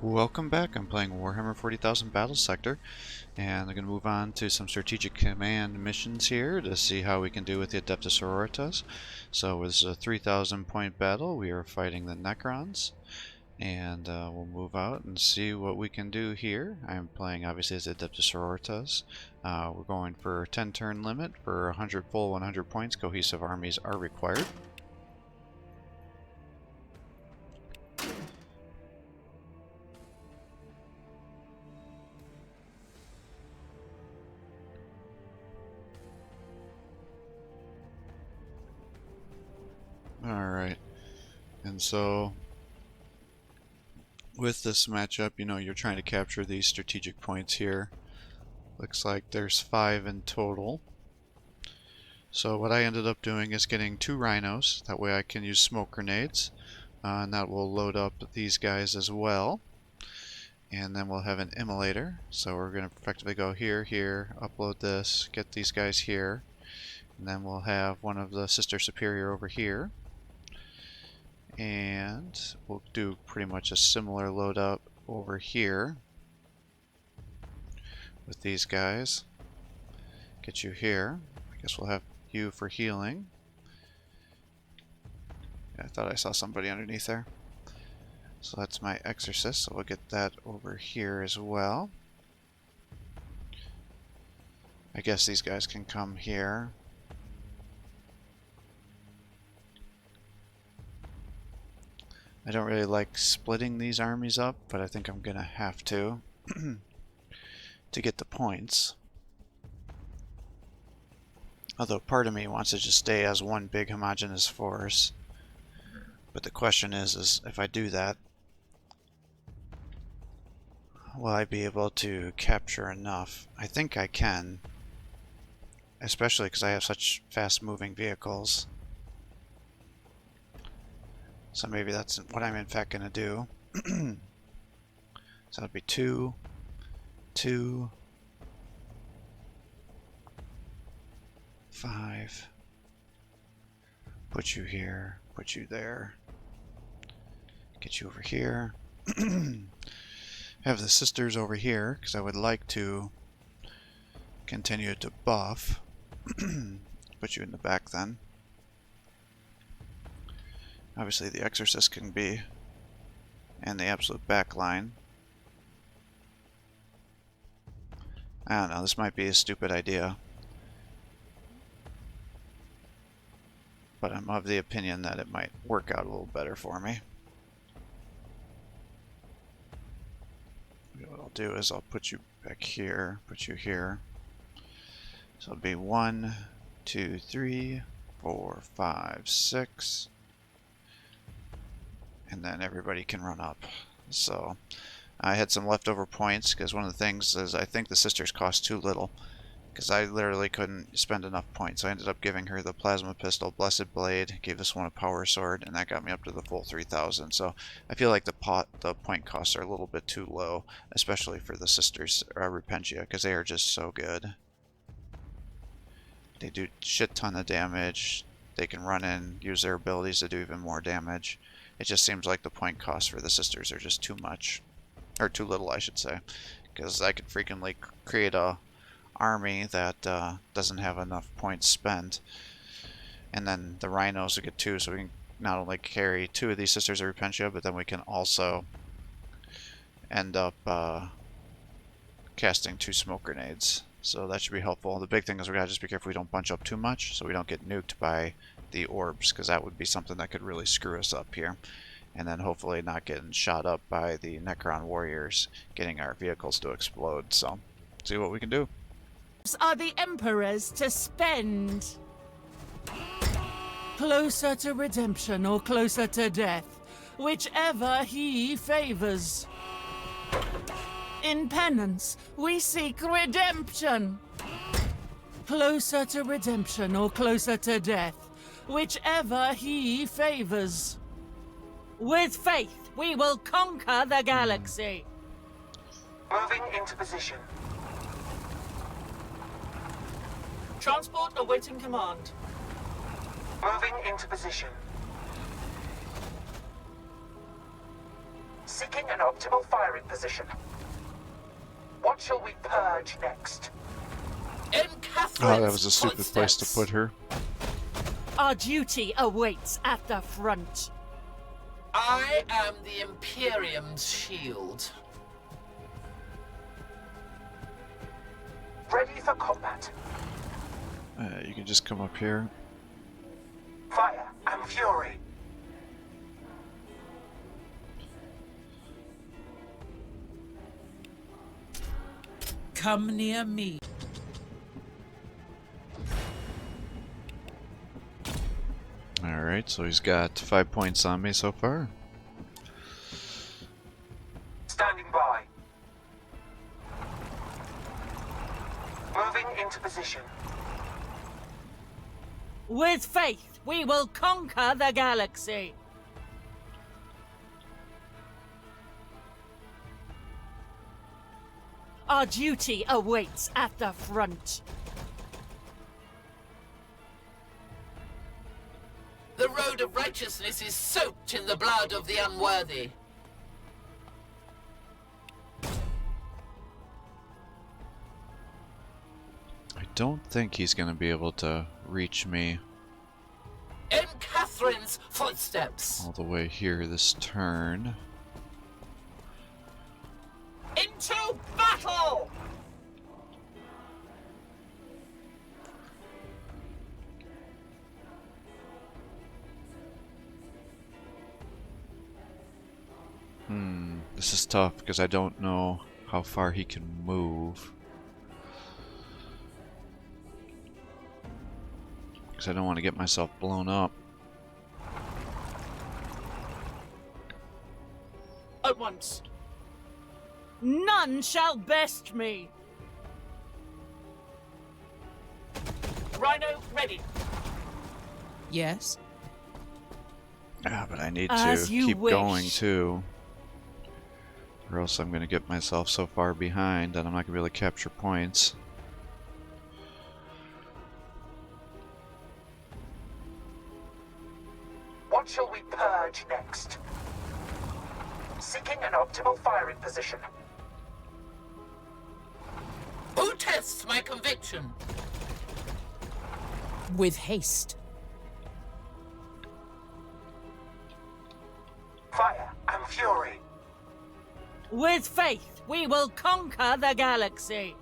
Welcome back. I'm playing Warhammer 40,000 Battlesector, and I'm going to move on to some strategic command missions here to see how we can do with the Adepta Sororitas. So this is a 3,000 point battle. We are fighting the Necrons, and we'll move out and see what we can do here. I'm playing obviously as Adepta Sororitas. We're going for a 10 turn limit for 100 full 100 points. Cohesive armies are required. Alright, and so with this matchup, you're trying to capture these strategic points here. Looks like there's 5 in total. So what I ended up doing is getting 2 rhinos. That way I can use smoke grenades. And that will load up these guys as well. And then we'll have an immolator. So we're going to effectively go here, here, upload this, get these guys here. And then we'll have one of the Sister Superior over here. And we'll do pretty much a similar load up over here with these guys. Get you here. I guess we'll have you for healing. Yeah, I thought I saw somebody underneath there. So that's my exorcist, so we'll get that over here as well. I guess these guys can come here. I don't really like splitting these armies up, but I think I'm gonna have to get the points. Although part of me wants to just stay as one big homogeneous force. But the question is if I do that, will I be able to capture enough? I think I can. Especially because I have such fast moving vehicles. So maybe that's what I'm in fact going to do. So it'd be 2, 2, 5. Put you here, put you there. Get you over here. Have the sisters over here, because I would like to continue to buff. Put you in the back then. Obviously the exorcist can be in the absolute back line. I don't know, this might be a stupid idea. But I'm of the opinion that it might work out a little better for me. What I'll do is I'll put you back here, put you here. So it'll be 1, 2, 3, 4, 5, 6. And then everybody can run up. So I had some leftover points because one of the things is I think the sisters cost too little because I literally couldn't spend enough points. So I ended up giving her the plasma pistol, blessed blade, gave this one a power sword, and that got me up to the full 3,000. So I feel like the point costs are a little bit too low, especially for the sisters Repentia, because they are just so good. They do shit ton of damage. They can run in, use their abilities to do even more damage. It just seems like the point costs for the sisters are just too much. Or too little, I should say. Because I could freaking create a army that doesn't have enough points spent. And then the rhinos will get 2, so we can not only carry 2 of these sisters of Repentia, but then we can also end up casting 2 smoke grenades. So that should be helpful. The big thing is we gotta just be careful we don't bunch up too much, so we don't get nuked by the orbs, because that would be something that could really screw us up here. And then hopefully not getting shot up by the Necron warriors, getting our vehicles to explode. So, see what we can do. Are the Emperor's to spend? Closer to redemption or closer to death, whichever he favors. In penance, we seek redemption. Closer to redemption or closer to death, whichever he favors. With faith, we will conquer the galaxy. Moving into position. Transport awaiting command. Moving into position. Seeking an optimal firing position. What shall we purge next? In Oh, that was a stupid place to put her. Our duty awaits at the front. I am the Imperium's shield. Ready for combat. You can just come up here. Fire and fury. Come near me. Alright, so he's got 5 points on me so far. Standing by. Moving into position. With faith, we will conquer the galaxy. Our duty awaits at the front. The road of righteousness is soaked in the blood of the unworthy. I don't think he's going to be able to reach me In Catherine's footsteps. all the way here this turn. Into battle! This is tough because I don't know how far he can move. Because I don't want to get myself blown up. At once. None shall best me. Rhino ready. Yes. Ah, but I need As to you keep wish. going too. Or else I'm going to get myself so far behind that I'm not going to be able to capture points. What shall we purge next? Seeking an optimal firing position. Who tests my conviction? With haste. Fire and fury. With faith, we will conquer the galaxy.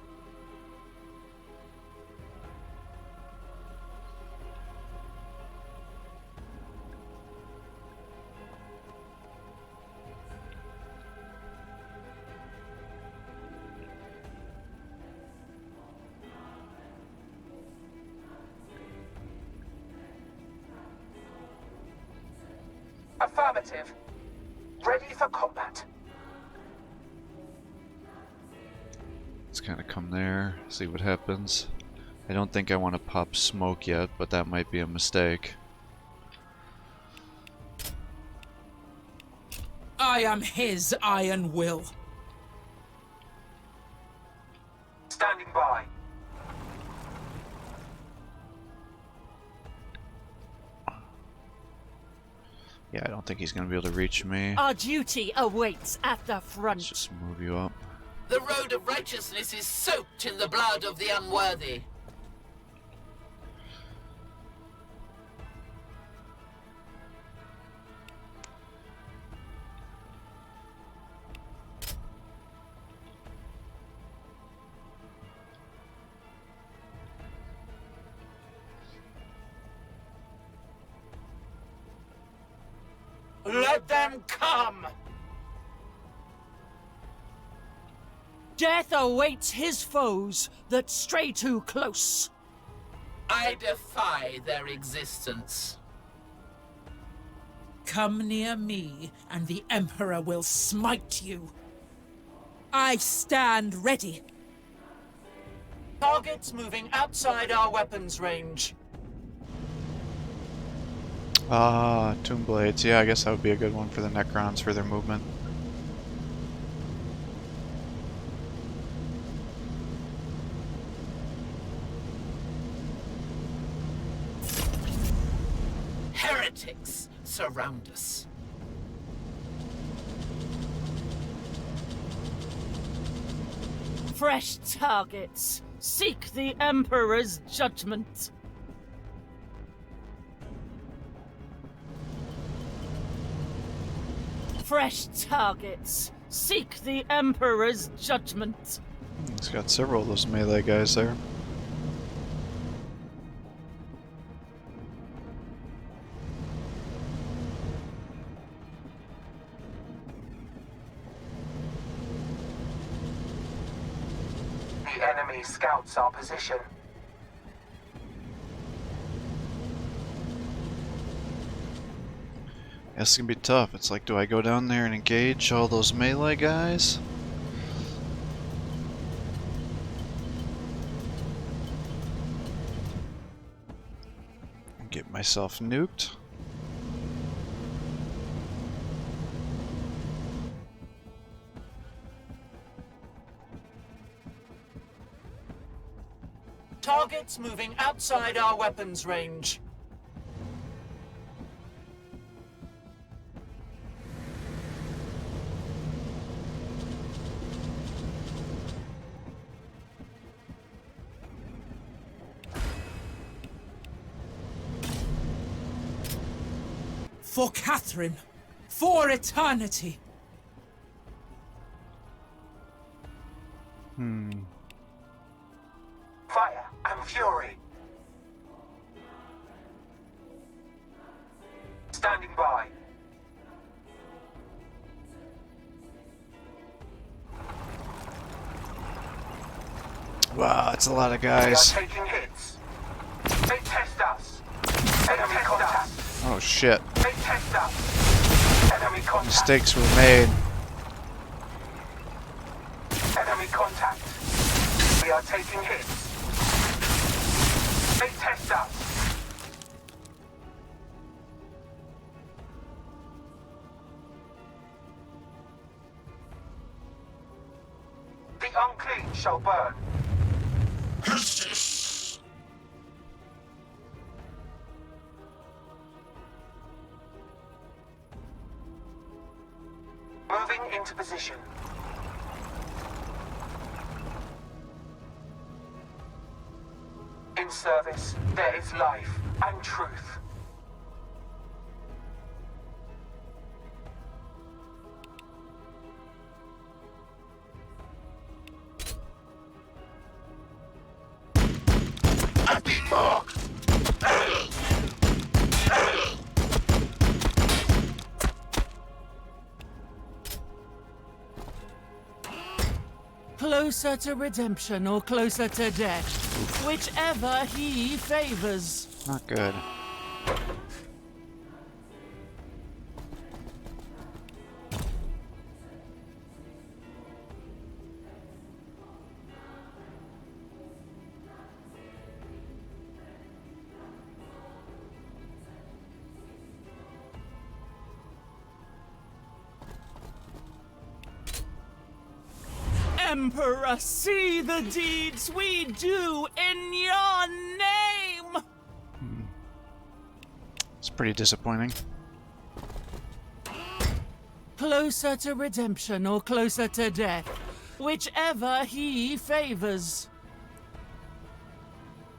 Affirmative. Ready for combat. Let's kind of come there, see what happens. I don't think I want to pop smoke yet, but that might be a mistake. I am his iron will. Standing by. Yeah, I don't think he's going to be able to reach me. Our duty awaits at the front. Let's just move you up. The road of righteousness is soaked in the blood of the unworthy. Let them come! Death awaits his foes that stray too close. I defy their existence. Come near me, and the Emperor will smite you. I stand ready. Targets moving outside our weapons range. Ah, Tomb Blades. Yeah, I guess that would be a good one for the Necrons for their movement. Heretics surround us. Fresh targets. Seek the Emperor's judgment. Fresh targets. Seek the Emperor's judgment. He's got several of those melee guys there. The enemy scouts our position. This can be tough. It's like, do I go down there and engage all those melee guys? Get myself nuked. Targets moving outside our weapons range. For Catherine. For eternity. Fire and fury. Standing by. Wow, that's a lot of We are guys. taking hits. They test us. Enemy contact. Oh shit. They test us. Enemy contact. Mistakes were made. Enemy contact. We are taking hits. They test us. The unclean shall burn. Moving into position. In service, there is life and truth. I've been marked. Closer to redemption or closer to death, whichever he favors. Not good. Emperor, see the deeds we do in your name! It's pretty disappointing. Closer to redemption or closer to death, whichever he favors.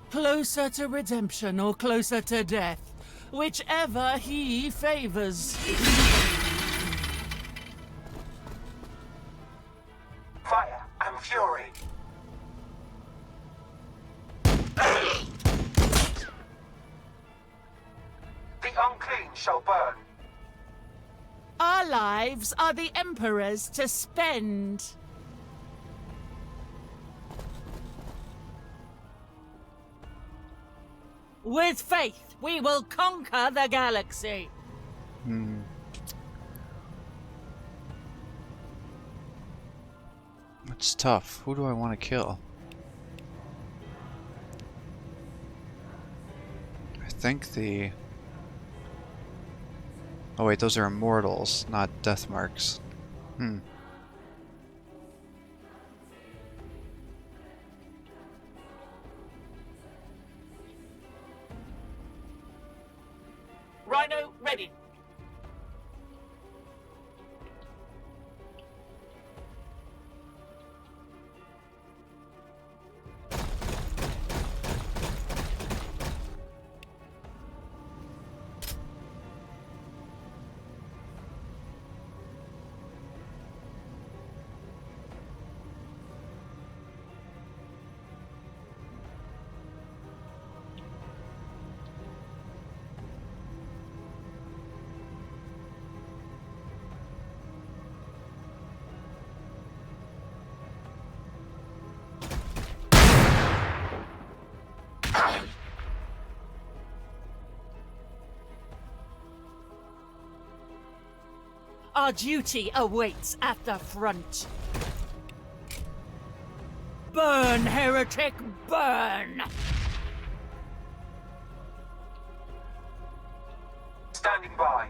Closer to redemption or closer to death, whichever he favors. Fire and fury. The unclean shall burn. Our lives are the Emperor's to spend. With faith, we will conquer the galaxy. It's tough. Who do I want to kill? I think the... Oh wait, those are immortals, not death marks. Rhino, ready. Our duty awaits at the front. Burn, heretic, burn! Standing by.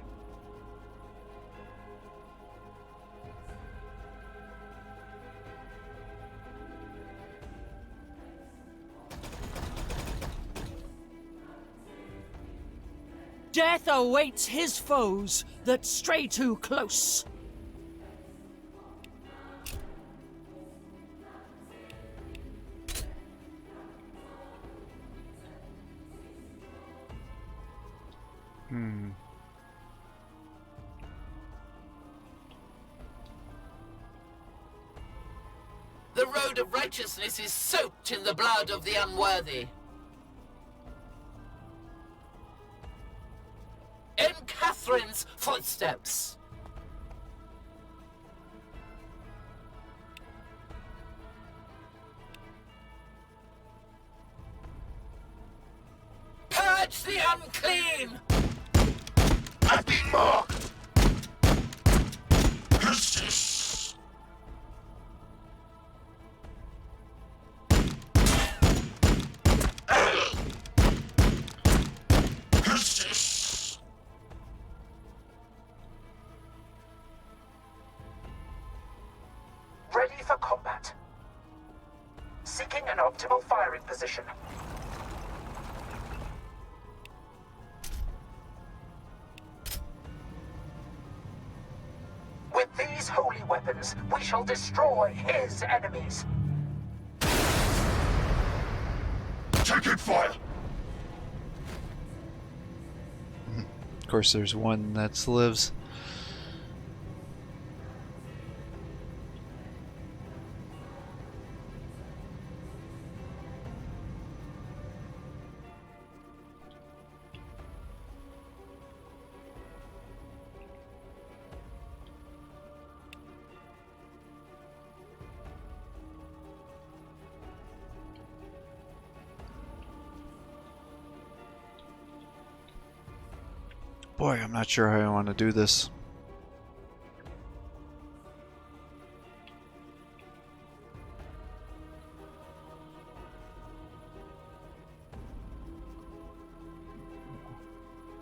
Death awaits his foes that stray too close. The road of righteousness is soaked in the blood of the unworthy. In Catherine's footsteps. Purge the unclean! I've been marked! Justice! Justice! Ready for combat. Seeking an optimal firing position. With these holy weapons, we shall destroy his enemies. Taking fire! Of course, there's one that lives. Boy, I'm not sure how I want to do this.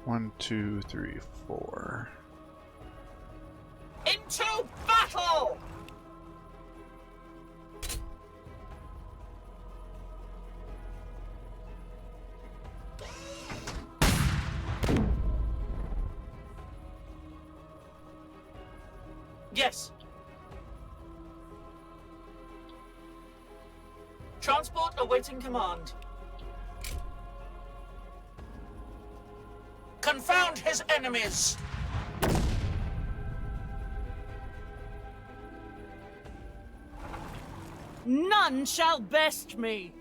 One, two, three, four. Into battle! Yes. Transport awaiting command. Confound his enemies! None shall best me.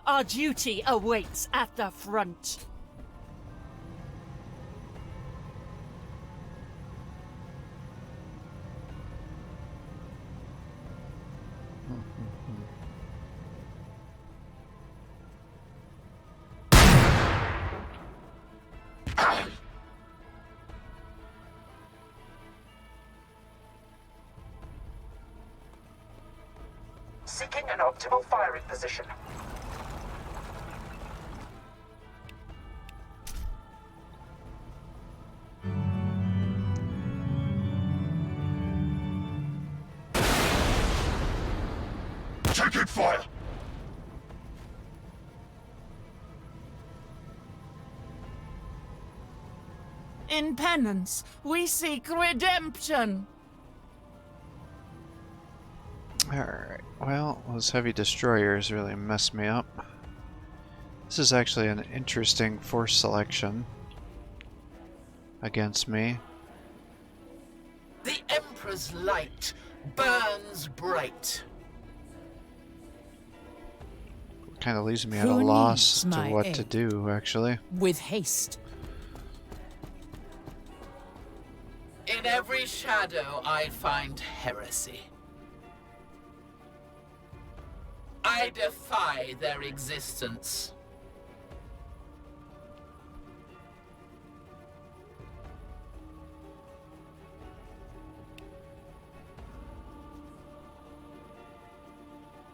Our duty awaits at the front. Seeking an optimal firing position. Taking fire! In penance, we seek redemption. Alright, well, those heavy destroyers really messed me up. This is actually an interesting force selection against me. The Emperor's light burns bright. Kind of leaves me at Who a loss needs to my what to aid? do, actually. With haste. In every shadow I find heresy. I defy their existence.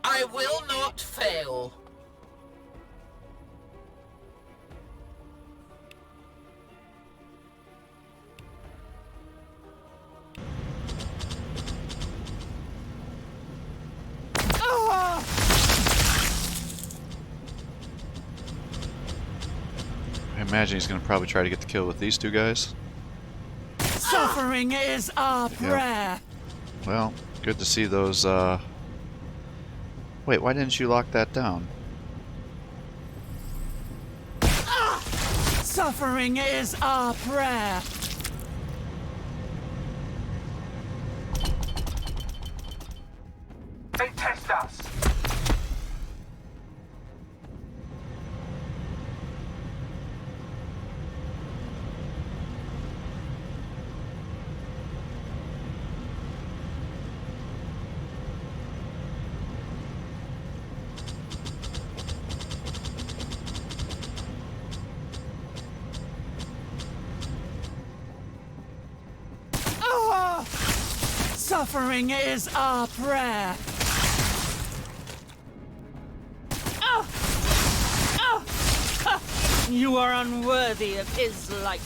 I will not fail. I imagine he's going to probably try to get the kill with these two guys. Suffering is our prayer. Well, good to see those, Wait, why didn't you lock that down? Suffering is our prayer. They test us. Suffering is our prayer. You are unworthy of his light.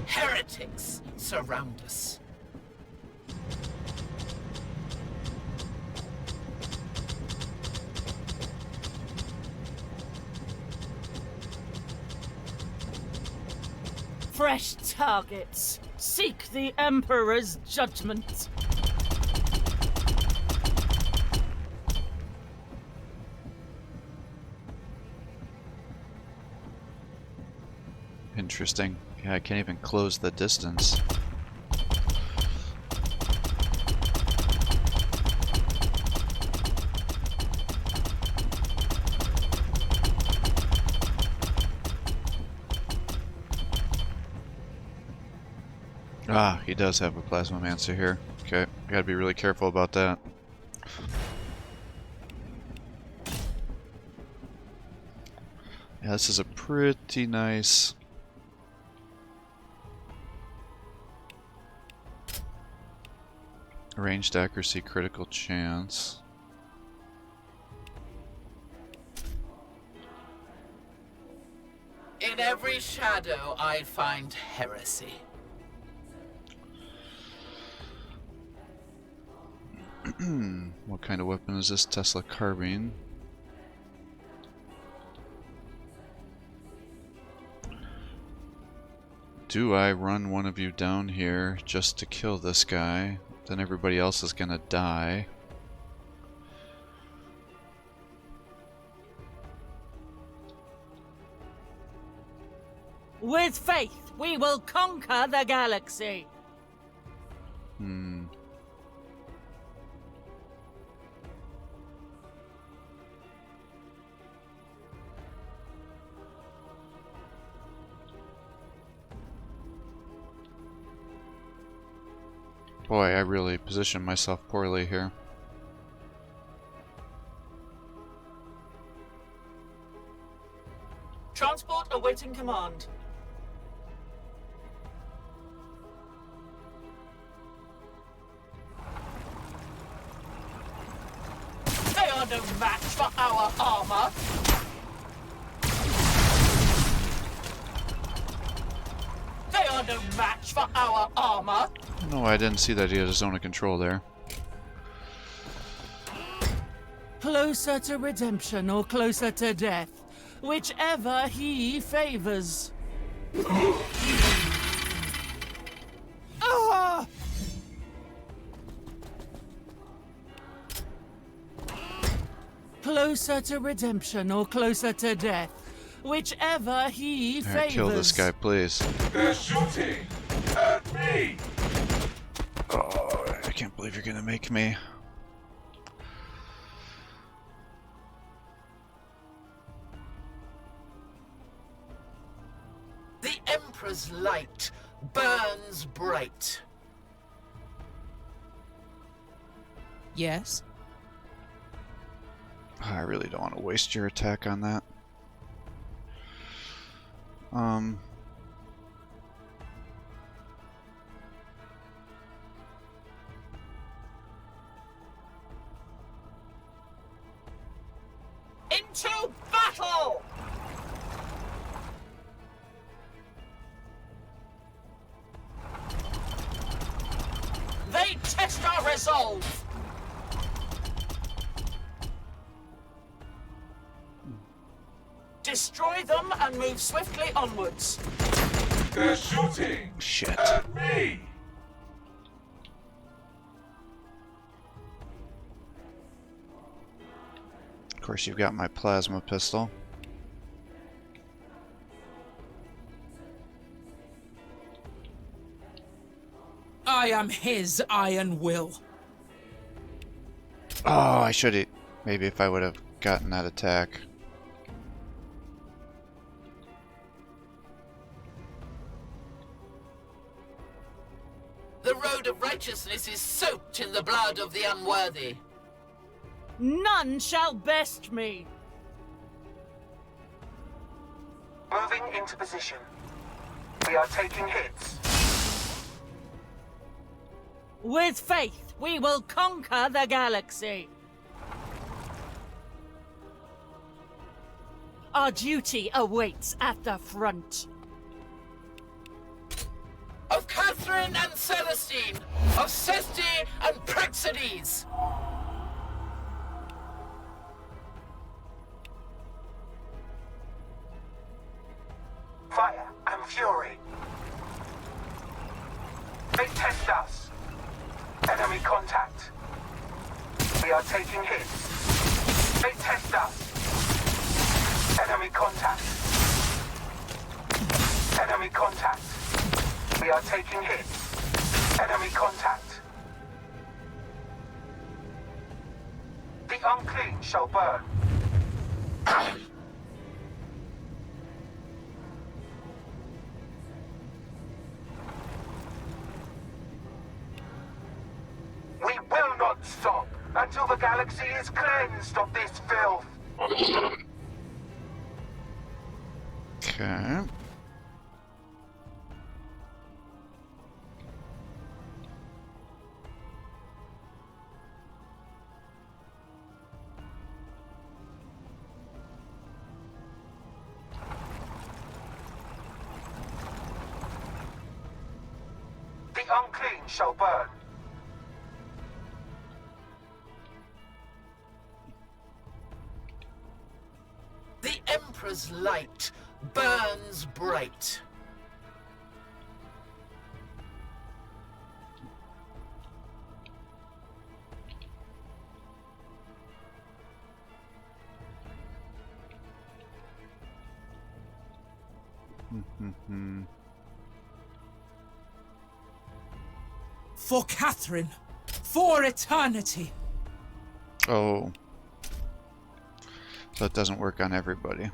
Heretics surround us. Fresh targets. Seek the Emperor's judgment. Interesting. Yeah, I can't even close the distance. Ah, he does have a Plasmamancer here. Okay, gotta be really careful about that. Yeah, this is a pretty nice... ranged accuracy, critical chance. In every shadow I find heresy. What kind of weapon is this? Tesla carbine. Do I run one of you down here just to kill this guy? Then everybody else is gonna die. With faith, we will conquer the galaxy. Boy, I really positioned myself poorly here. Transport awaiting command. They are no match for our armor. They are no match for our armor. No, I didn't see that he had a zone of control there. Closer to redemption or closer to death, whichever he favors. Ah! Closer to redemption or closer to death, whichever he favors. Alright, kill this guy, please. They're shooting at me. Oh, I can't believe you're gonna make me. Emperor's light burns bright. Yes? I really don't want to waste your attack on that. Into battle! They test our resolve! Destroy them and move swiftly onwards. They're shooting Shit. at me! Of course, you've got my plasma pistol. I am his iron will. Oh, I should have. Maybe if I would have gotten that attack. The road of righteousness is soaked in the blood of the unworthy. None shall best me. Moving into position. We are taking hits. With faith, we will conquer the galaxy. Our duty awaits at the front. Of Catherine and Celestine, of Sesti and Praxides. Fire and fury. They test us. Enemy contact. We are taking hits. They test us. Enemy contact. Enemy contact. We are taking hits. Enemy contact. The unclean shall burn. We will not stop until the galaxy is cleansed of this filth. Okay. The unclean shall burn. The Emperor's light burns bright. For Catherine. For eternity. Oh. So it doesn't work on everybody.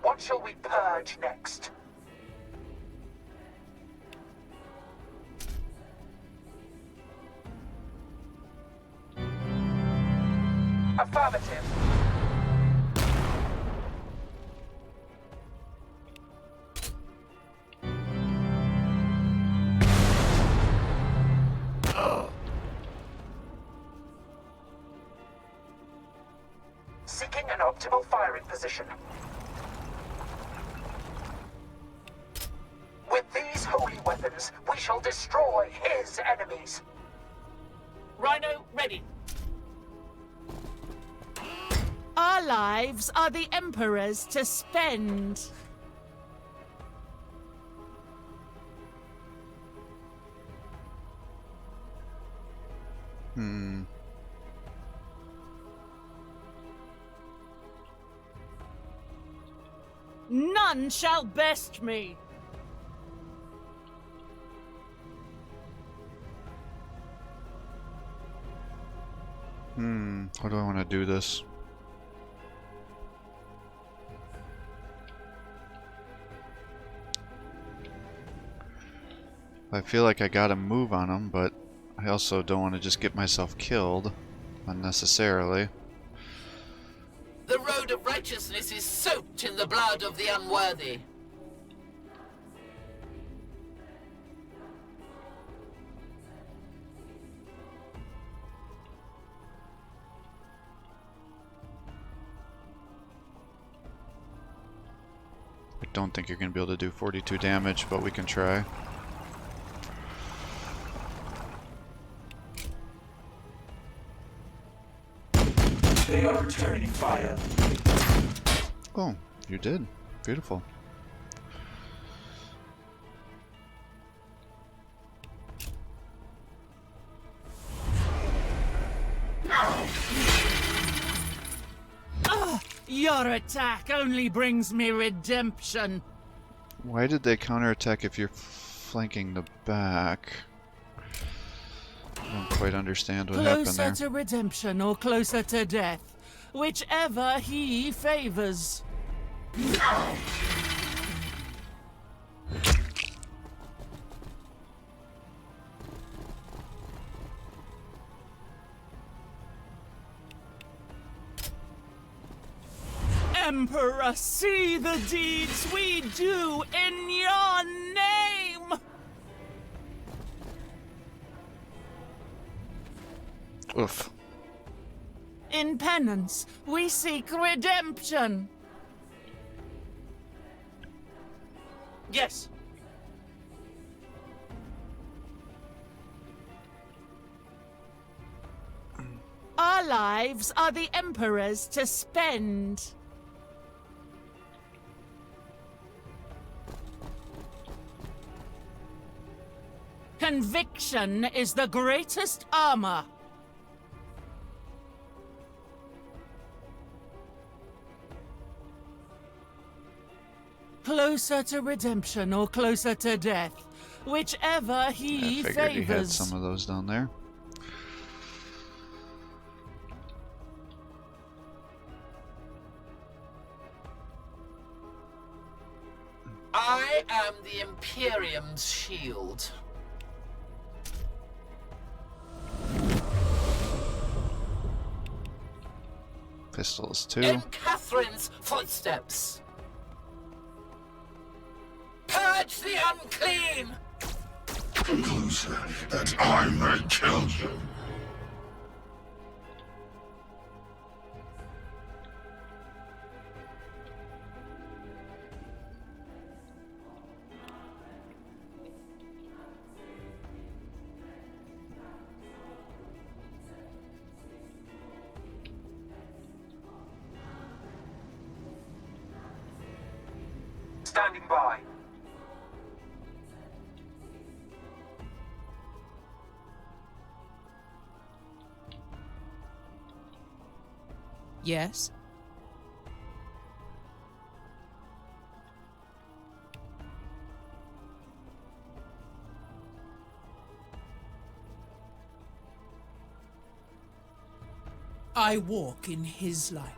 What shall we purge next? Affirmative. Seeking an optimal firing position. With these holy weapons, we shall destroy his enemies. Rhino ready. Our lives are the Emperor's to spend. None shall best me. How do I want to do this? I feel like I gotta move on him, but I also don't want to just get myself killed unnecessarily. The road of righteousness is soaked in the blood of the unworthy. I don't think you're going to be able to do 42 damage, but we can try. They are returning fire. Oh, you did. Beautiful. Your attack only brings me redemption. Why did they counterattack if you're flanking the back? I don't quite understand what happened Closer there. to redemption or closer to death, whichever he favors. Emperor, see the deeds we do in your name! Oof. In penance, we seek redemption. Yes. Our lives are the Emperor's to spend. Conviction is the greatest armor. Closer to redemption or closer to death, whichever he I figured favors. he had some of those down there. I am the Imperium's shield. Pistols too. In Catherine's footsteps. Purge the unclean! Closer, that I may kill you. Standing by. Yes? I walk in his light.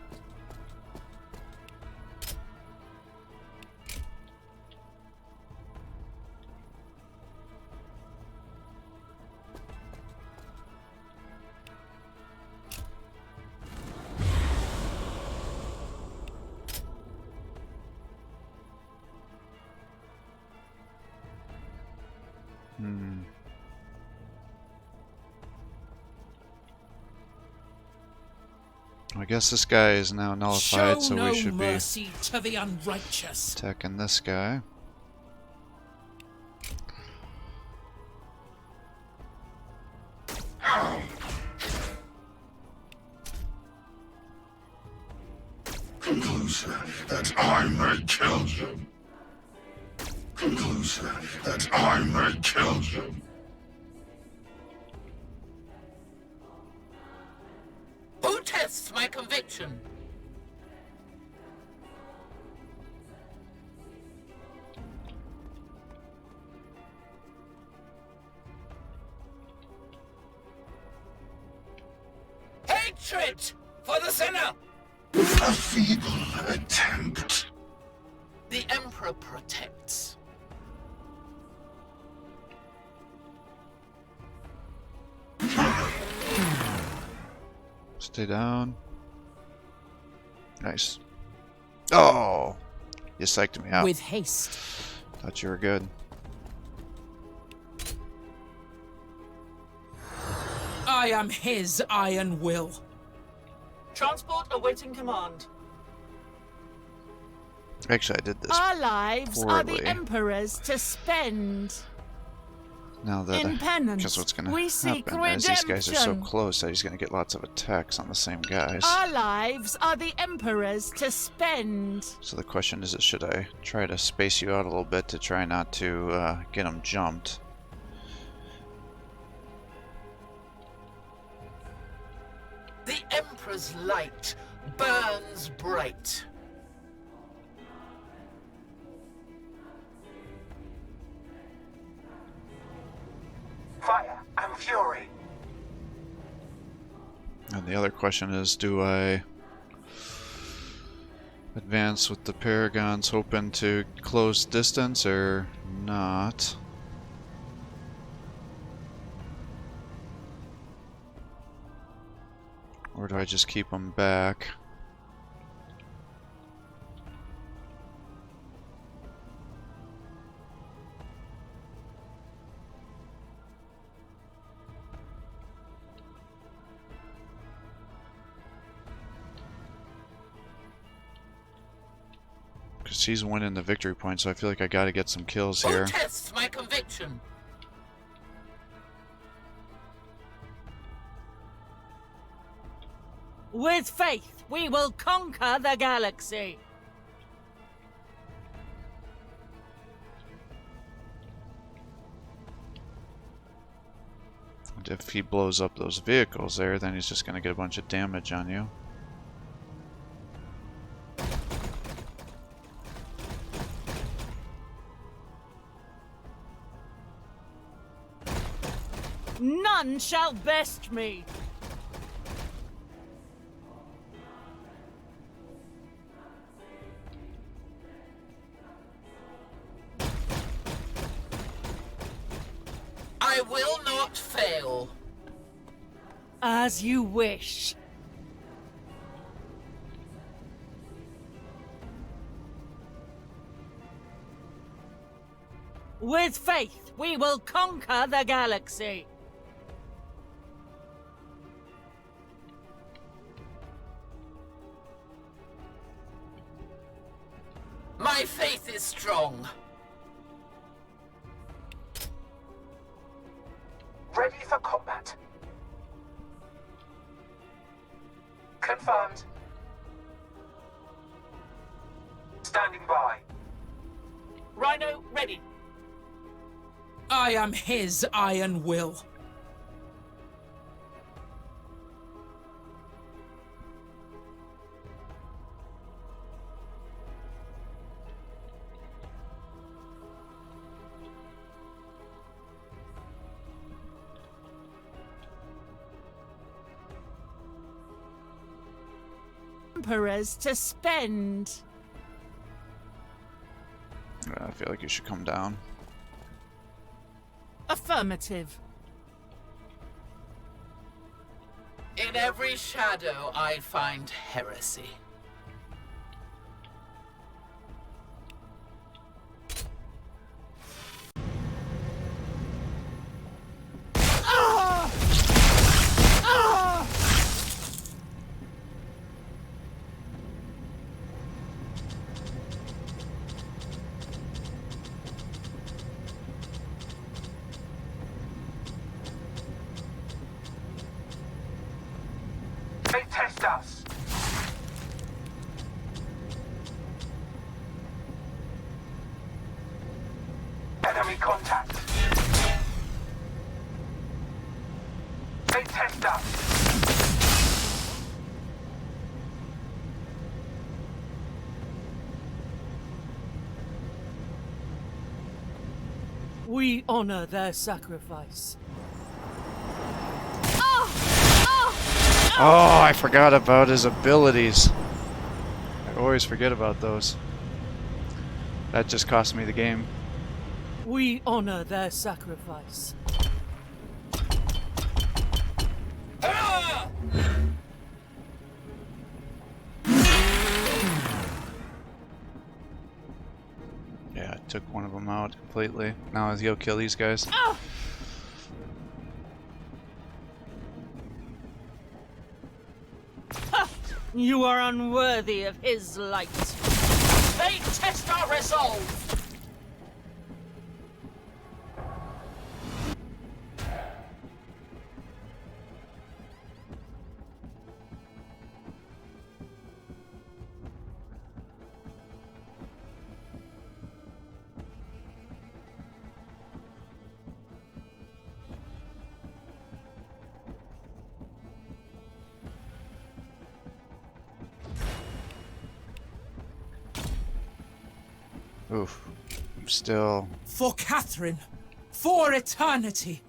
I guess this guy is now nullified, Show so no we should be mercy to the unrighteous. attacking this guy. Closer, that I may kill you. Closer, that I may kill you. Who tests my conviction? For the sinner! A feeble attempt. The Emperor protects. Stay down. Nice. Oh! You psyched me out. With haste. Thought you were good. I am his iron will. Transport awaiting command. Actually, I did this Our lives are poorly. the Emperor's to spend. Now that In penance, guess what's gonna we seek happen is these guys are so redemption. close that he's gonna get lots of attacks on the same guys. Our lives are the Emperor's to spend. So the question is, should I try to space you out a little bit to try not to get them jumped? The Emperor's light burns bright. Fire and fury. And the other question is, do I advance with the Paragons hoping to close distance or not? Or do I just keep them back? Because he's winning the victory point, so I feel like I gotta get some kills Who here. tests my conviction? With faith, we will conquer the galaxy. And if he blows up those vehicles there, then he's just gonna get a bunch of damage on you. None shall best me. I will not fail. As you wish. With faith, we will conquer the galaxy. My faith is strong. Ready for combat. Confirmed. Standing by. Rhino, ready. I am his iron will. Emperors to spend. I feel like you should come down. Affirmative. In every shadow I find heresy. They test us. Enemy contact. They test us. We honor their sacrifice. Oh, I forgot about his abilities. I always forget about those. That just cost me the game. We honor their sacrifice. Ah! Yeah, I took one of them out completely. Now let's go kill these guys. Ah! Ha! You are unworthy of his light. They test our resolve! Oof. I'm still... For Catherine. For eternity.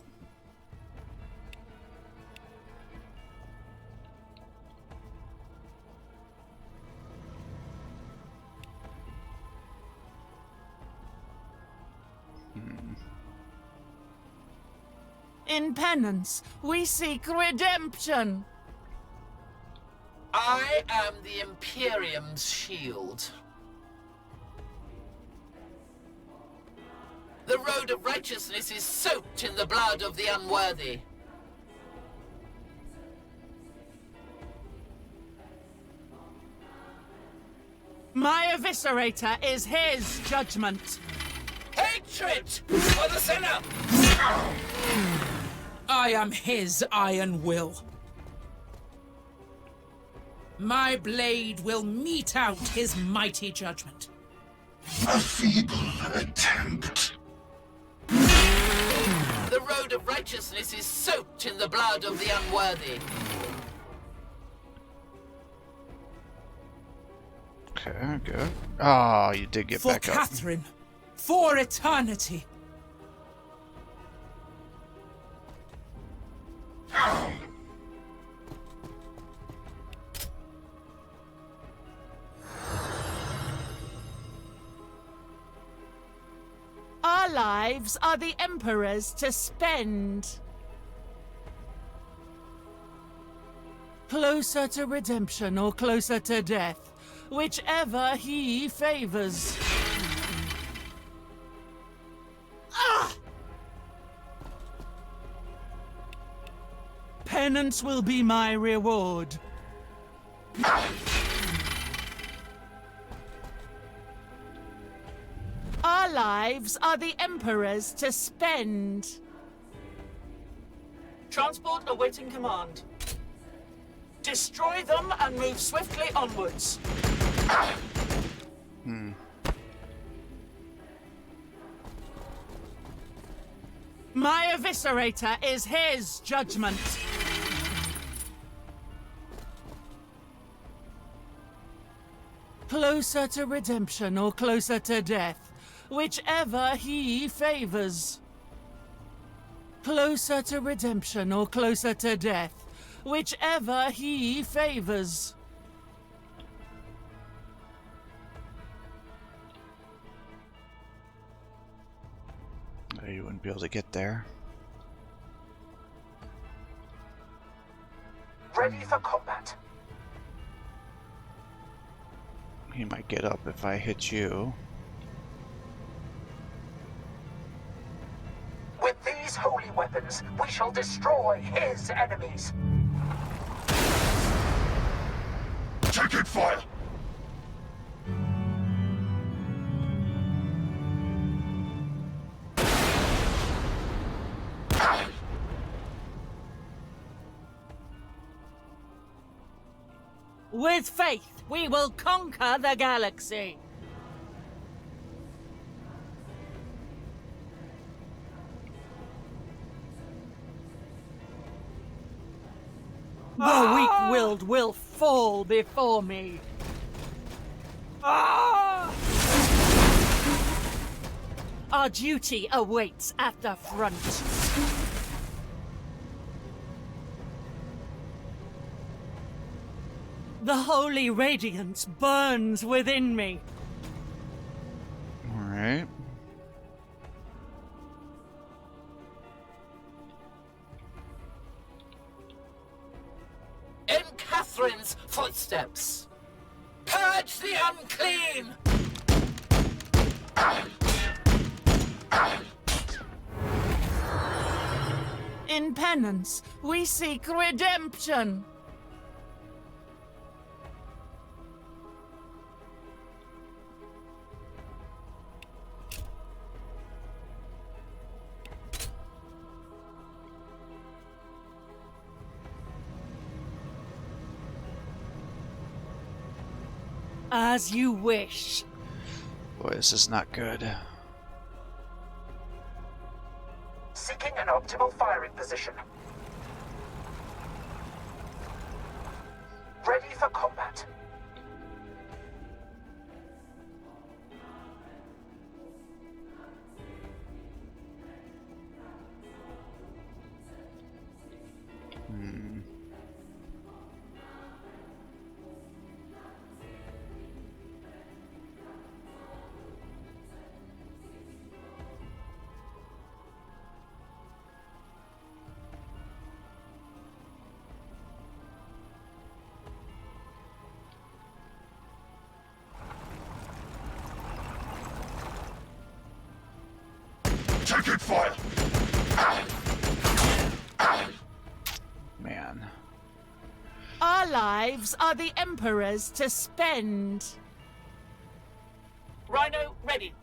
In penance, we seek redemption. I am the Imperium's shield. The road of righteousness is soaked in the blood of the unworthy. My eviscerator is his judgment. Hatred for the sinner! I am his iron will. My blade will mete out his mighty judgment. A feeble attempt. The road of righteousness is soaked in the blood of the unworthy. Okay, good. Oh, you did get For back up. Catherine. For eternity. Our lives are the Emperor's to spend. Closer to redemption or closer to death, whichever he favors. Ah! Penance will be my reward. Our lives are the Emperor's to spend. Transport awaiting command. Destroy them and move swiftly onwards. My eviscerator is his judgment. Closer to redemption or closer to death, whichever he favors. Closer to redemption or closer to death, whichever he favors. You wouldn't be able to get there. Ready for combat. He might get up if I hit you. With these holy weapons, we shall destroy his enemies. Ticket file. With faith, we will conquer the galaxy. The weak-willed will fall before me. Our duty awaits at the front. The holy radiance burns within me. Alright. In Catherine's footsteps. Purge the unclean! In penance, we seek redemption. As you wish. Boy, this is not good. Seeking an optimal firing position. Ready for combat. Take it fire! Man. Our lives are the Emperor's to spend. Rhino ready.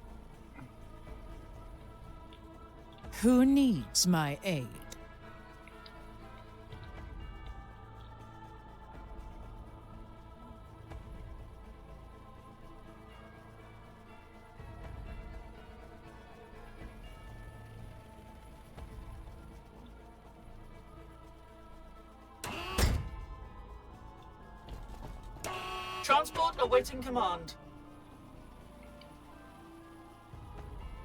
Who needs my aid? Transport awaiting command.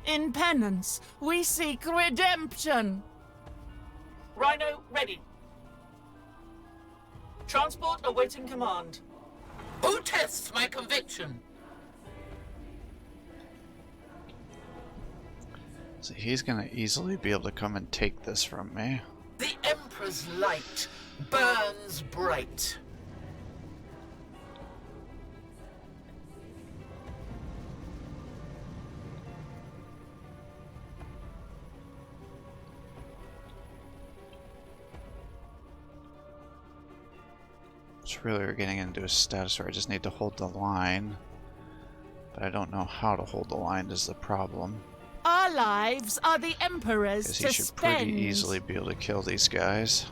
In penance, we seek redemption. Rhino ready. Transport awaiting command. Who tests my conviction? So he's gonna easily be able to come and take this from me. The Emperor's light burns bright. It's really we're getting into a status where I just need to hold the line. But I don't know how to hold the line is the problem. Our lives are the Emperor's Because to he should spend. pretty easily be able to kill these guys.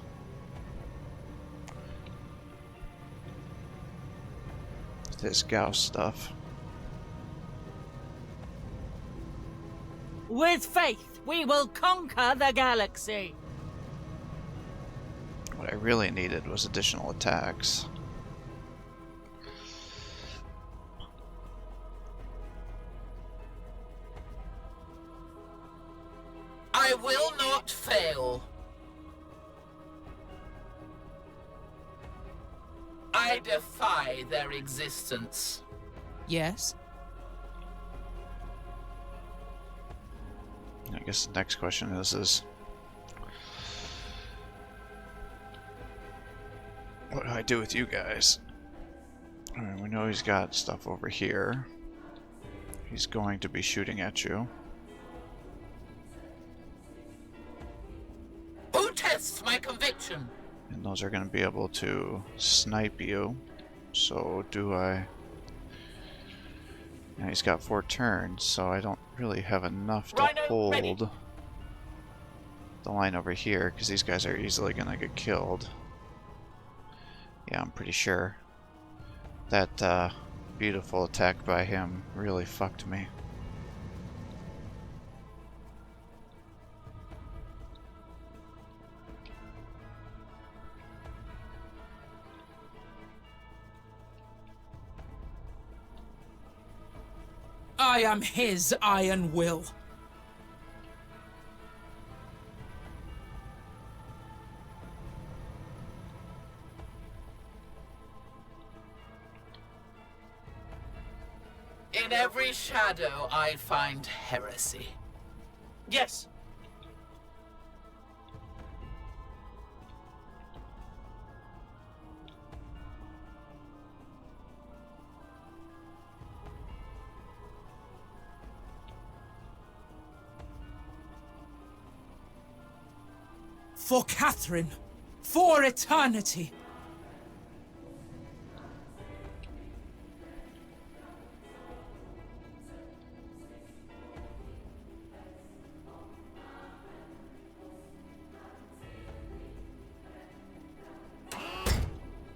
With his Gauss stuff. With faith, we will conquer the galaxy. What I really needed was additional attacks. I will not fail. I defy their existence. Yes? I guess the next question is what do I do with you guys? Alright, we know he's got stuff over here. He's going to be shooting at you. Who tests my conviction? And those are going to be able to snipe you. So do I... And he's got 4 turns, so I don't really have enough to Rhino, hold ready. the line over here, because these guys are easily going to get killed. Yeah, I'm pretty sure. That beautiful attack by him really fucked me. I am his iron will. In every shadow I find heresy. Yes. For Catherine. For eternity.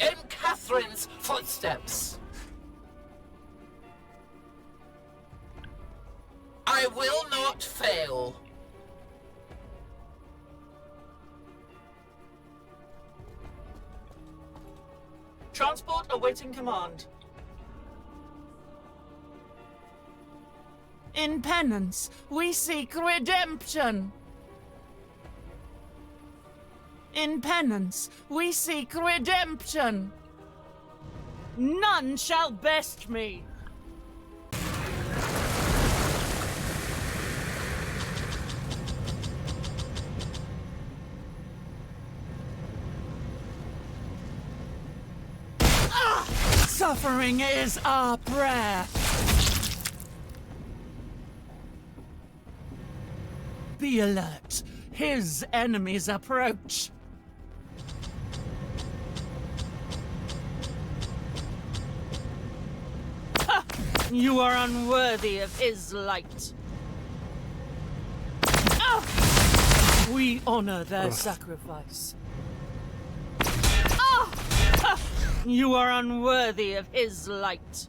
In Catherine's footsteps. I will not fail. Transport awaiting command. In penance, we seek redemption. In penance, we seek redemption. None shall best me. Suffering is our prayer. Be alert. His enemies approach. Ha! You are unworthy of his light. Ah! We honor their sacrifice. Ah! Ha! You are unworthy of his light.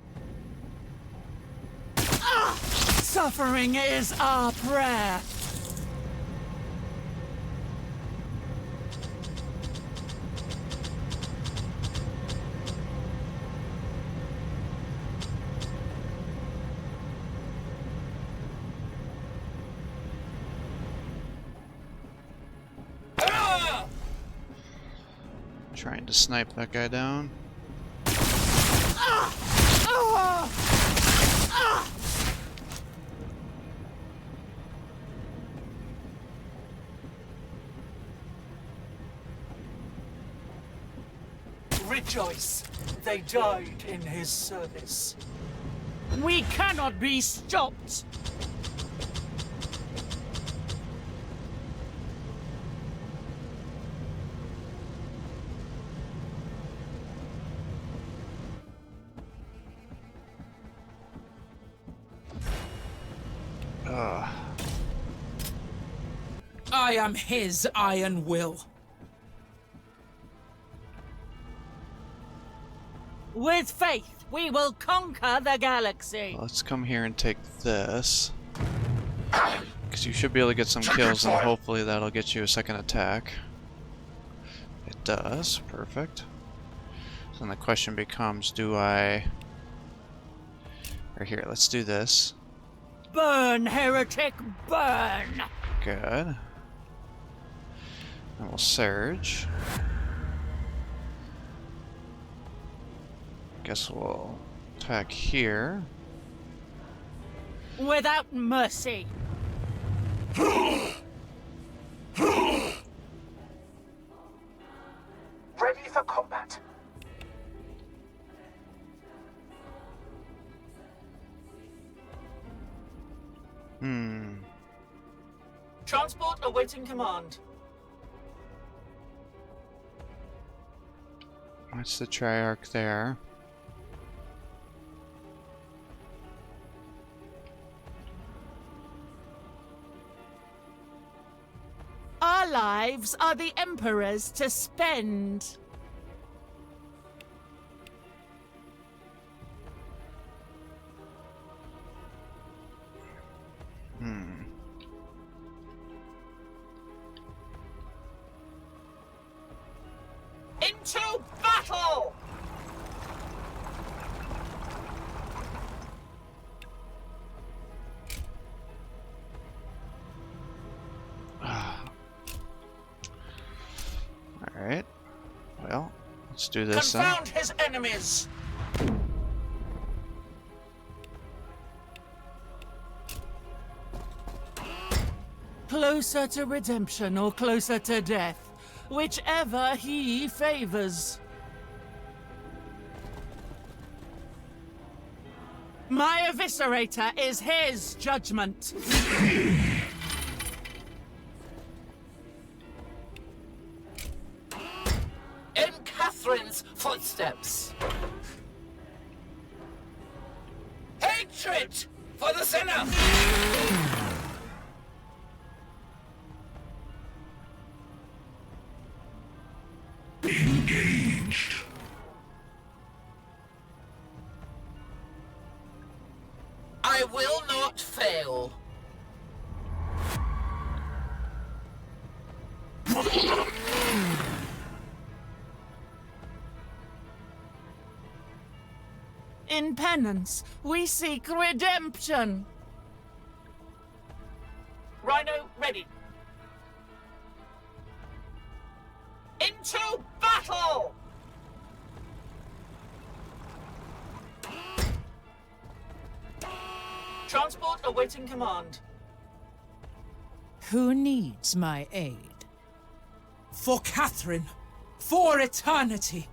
Ah! Suffering is our prayer. Trying to snipe that guy down. Rejoice, they died in his service. We cannot be stopped. I am his iron will. With faith, we will conquer the galaxy. Let's come here and take this. Because you should be able to get some kills, and hopefully that'll get you a second attack. It does. Perfect. So then the question becomes, do I... Or here, let's do this. Burn, heretic, burn! Good. And we'll surge. Guess we'll attack here. Without mercy. Ready for combat. Transport awaiting command. That's the Triarch there. Our lives are the Emperor's to spend. Into battle! Alright. Well, let's do this then. Confound his enemies! Closer to redemption or closer to death, whichever he favors. My eviscerator is his judgment. In Catherine's footsteps. Hatred for the sinner! Engaged. I will not fail. In penance, we seek redemption. Rhino ready. Into battle! Transport awaiting command. Who needs my aid? For Catherine, for eternity.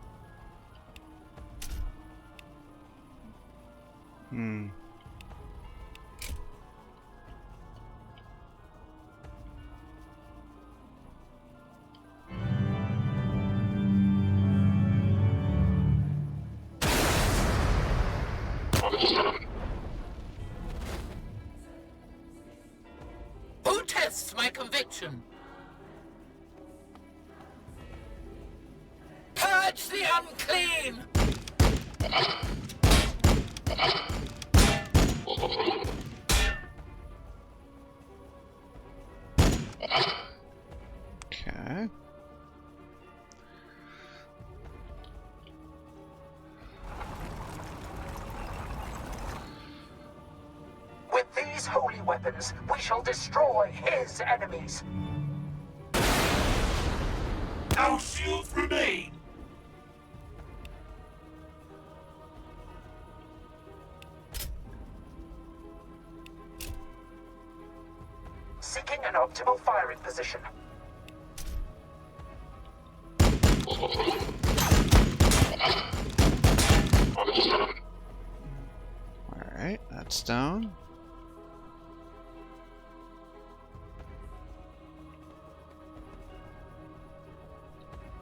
Who tests my conviction? Purge the unclean! Okay. With these holy weapons, we shall destroy his enemies. Our shields remain. Seeking an optimal firing position. Alright, that's down.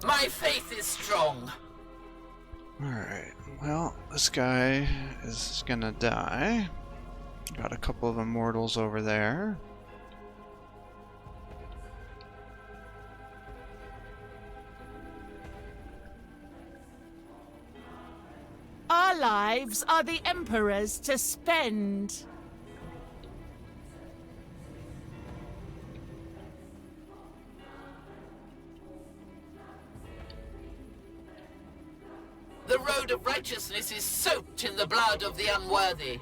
My faith is strong. Alright, well, this guy is gonna die. Got a couple of immortals over there. Our lives are the Emperor's to spend. The road of righteousness is soaked in the blood of the unworthy.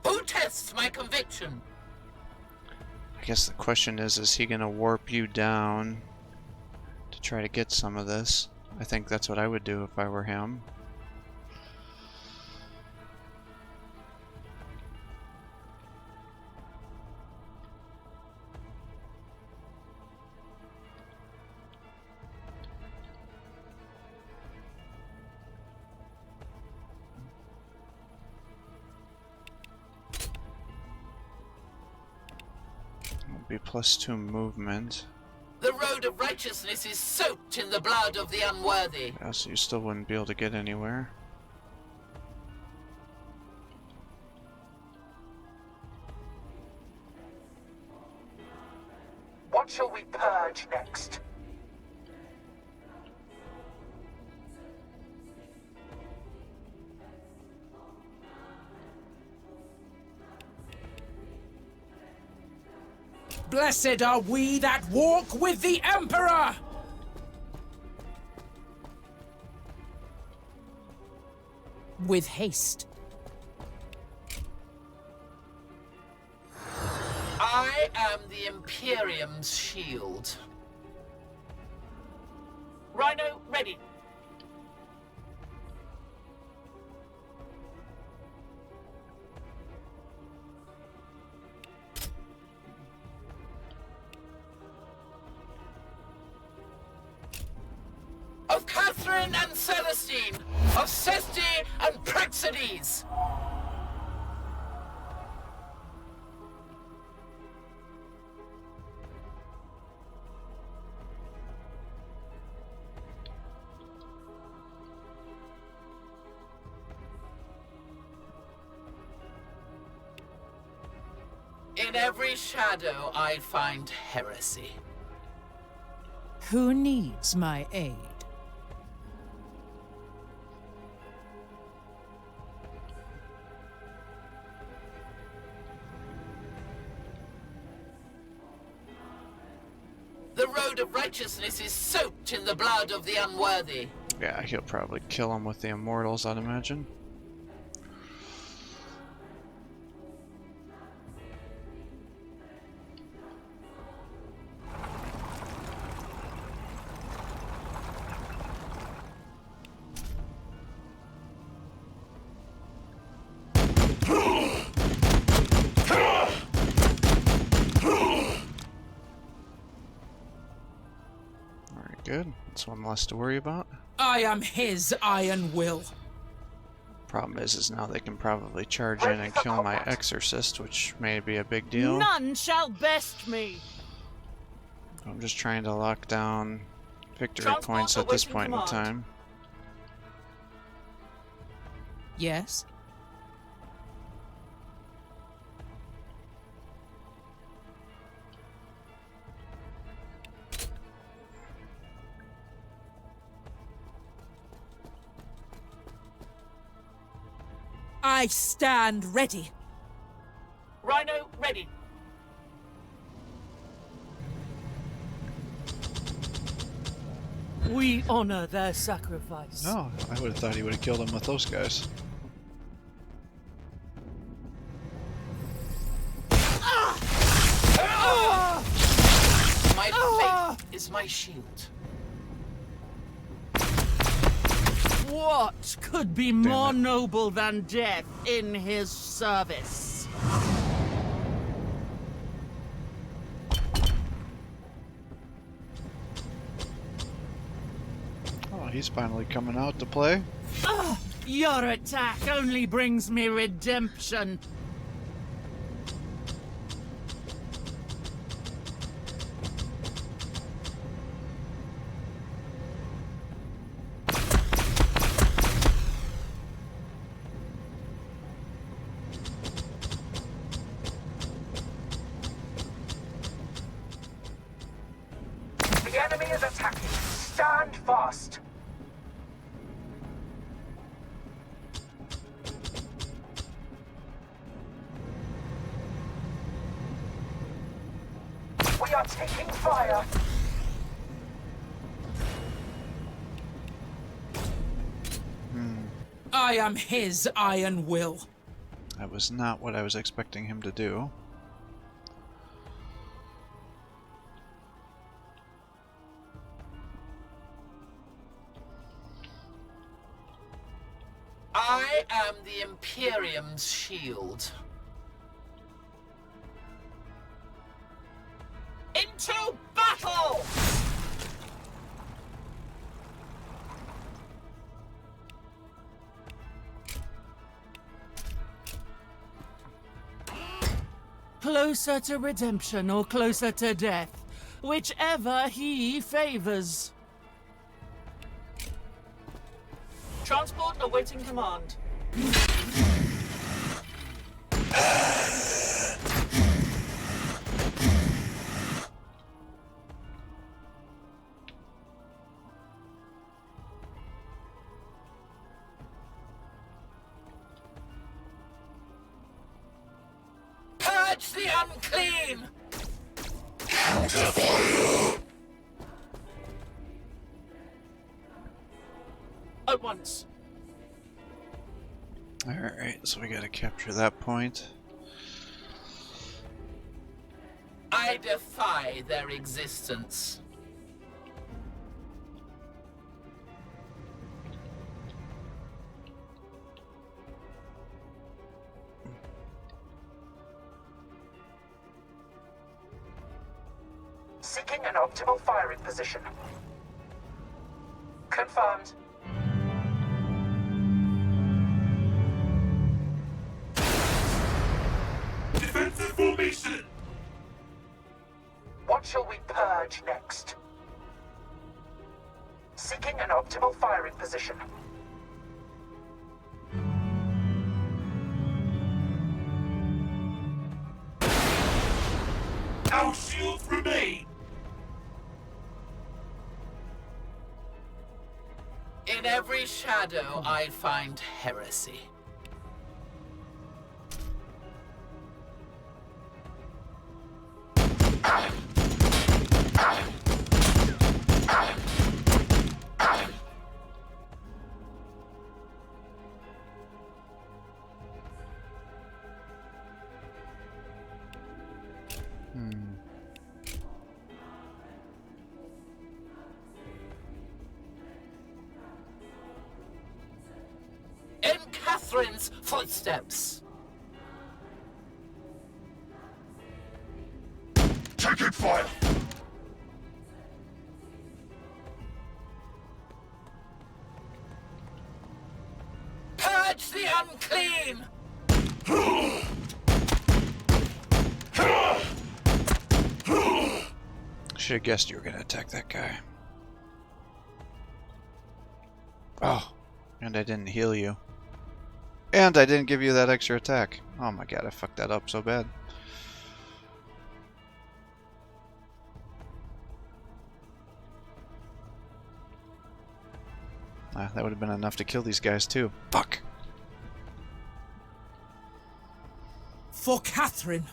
Who tests my conviction? I guess the question is he gonna warp you down to try to get some of this? I think that's what I would do if I were him. It'll be +2 movement. The road of righteousness is soaked in the blood of the unworthy. Yeah, so you still wouldn't be able to get anywhere. What shall we purge next? Blessed are we that walk with the Emperor! With haste. Imperium's shield. Rhino, ready. Of Catherine and Celestine, of Sesti and Praxides. In every shadow I find heresy. Who needs my aid? The road of righteousness is soaked in the blood of the unworthy. Yeah, he'll probably kill him with the immortals, I'd imagine. Alright, good. That's one less to worry about. I am his iron will. Problem is now they can probably charge in and kill my exorcist, which may be a big deal. None shall best me. I'm just trying to lock down victory Transport points at this awaiting point in command. time. Yes? I stand ready. Rhino, ready. We honor their sacrifice. No, I would have thought he would have killed him with those guys. My faith is my shield. What could be more noble than death in his service? Oh, he's finally coming out to play. Your attack only brings me redemption. The enemy is attacking. Stand fast. We are taking fire. I am his iron will. That was not what I was expecting him to do. I am the Imperium's shield. Into battle! Closer to redemption or closer to death, whichever he favors. Transport awaiting command. Purge the unclean! At once. Alright, so we gotta capture that point. I defy their existence. Seeking an optimal firing position. Confirmed. Defensive formation! What shall we purge next? Seeking an optimal firing position. Our shields remain! In every shadow, I find heresy. In Catherine's footsteps. Taking fire! Purge the unclean! Should have guessed you were gonna attack that guy. Oh, and I didn't heal you. And I didn't give you that extra attack. Oh my god, I fucked that up so bad. That would have been enough to kill these guys too. Fuck! For Catherine,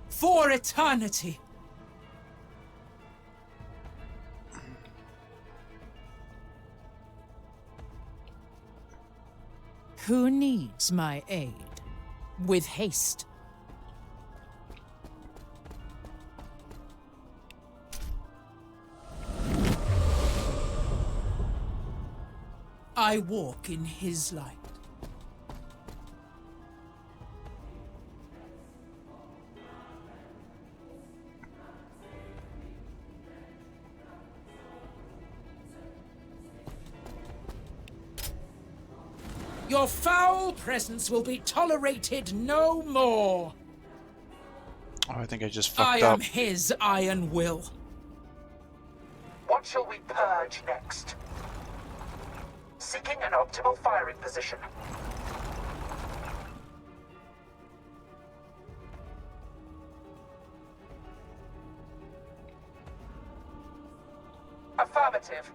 for eternity. Who needs my aid? With haste. I walk in his light. Your foul presence will be tolerated no more. Oh, I think I just I fucked am up. his iron will. What shall we purge next? Seeking an optimal firing position. Affirmative.